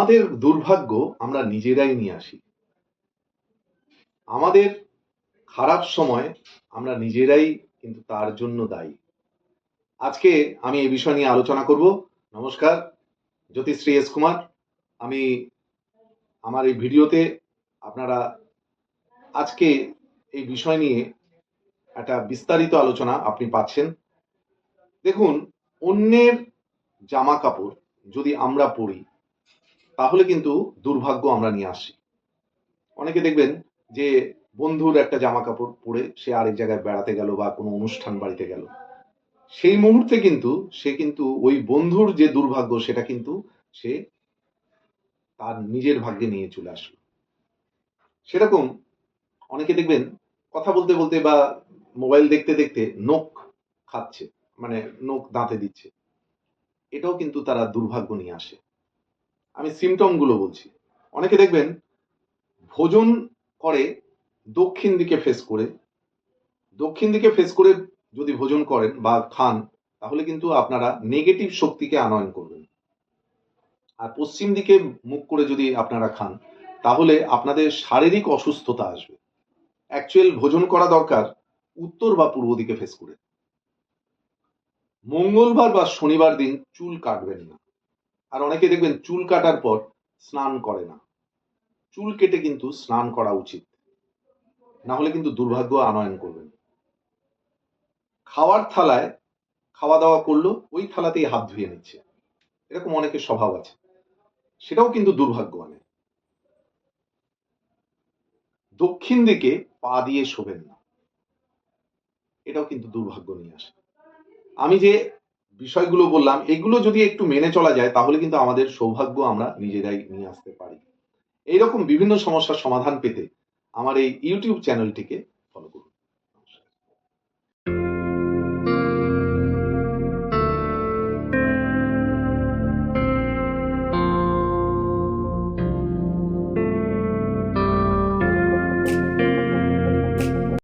আমাদের দুর্ভাগ্য আমরা নিজেরাই নিয়ে আসি। আমাদের খারাপ সময় আমরা নিজেরাই কিন্তু তার জন্য দায়ী। আজকে আমি এই বিষয় নিয়ে আলোচনা করব। নমস্কার, জ্যোতিশ্রী এস কুমার। আমি আমার এই ভিডিওতে আপনারা আজকে এই বিষয় নিয়ে একটা বিস্তারিত আলোচনা আপনি পাচ্ছেন। দেখুন, অন্যের জামা কাপড় যদি আমরা পরি তাহলে কিন্তু দুর্ভাগ্য আমরা নিয়ে আসি। অনেকে দেখবেন যে বন্ধুর একটা জামা কাপড় পরে সে আরেক জায়গায় বেড়াতে গেল বা কোনো অনুষ্ঠান বাড়িতে গেল, সেই মুহূর্তে কিন্তু সে কিন্তু ওই বন্ধুর যে দুর্ভাগ্য সেটা কিন্তু সে তার নিজের ভাগ্যে নিয়ে চলে আসলো। সেরকম অনেকে দেখবেন কথা বলতে বলতে বা মোবাইল দেখতে দেখতে নখ খাচ্ছে, মানে নখ দাঁতে দিচ্ছে, এটাও কিন্তু তারা দুর্ভাগ্য নিয়ে আসে। আমি সিমটম গুলো বলছি। অনেকে দেখবেন ভোজন করে দক্ষিণ দিকে ফেস করে, দক্ষিণ দিকে ফেস করে যদি ভোজন করেন বা খান তাহলে কিন্তু আপনারা নেগেটিভ শক্তিকে আনয়ন করবেন। আর পশ্চিম দিকে মুখ করে যদি আপনারা খান তাহলে আপনাদের শারীরিক অসুস্থতা আসবে। অ্যাকচুয়াল ভোজন করা দরকার উত্তর বা পূর্ব দিকে ফেস করে। মঙ্গলবার বা শনিবার দিন চুল কাটবেন না। আর অনেকে দেখবেন চুল কাটার পর স্নান করে না। চুল কেটে কিন্তু স্নান করা উচিত, না হলে কিন্তু দুর্ভাগ্য আনয়ন করবেন। খাওয়ার থালায় খাওয়া দাওয়া করলো, ওই থালাতেই হাত ধুয়ে নিচ্ছে, এরকম অনেকের স্বভাব আছে, সেটাও কিন্তু দুর্ভাগ্য আনে। দক্ষিণ দিকে পা দিয়ে শোবেন না, এটাও কিন্তু দুর্ভাগ্য নিয়ে আসে। আমি যে বিষয়গুলো বললাম এগুলো যদি একটু মেনে চলা যায় তাহলে কিন্তু আমাদের সৌভাগ্য আমরা নিজেরাই নিয়ে আসতে পারি। এইরকম বিভিন্ন সমস্যার সমাধান পেতে আমার এই ইউটিউব চ্যানেলটিকে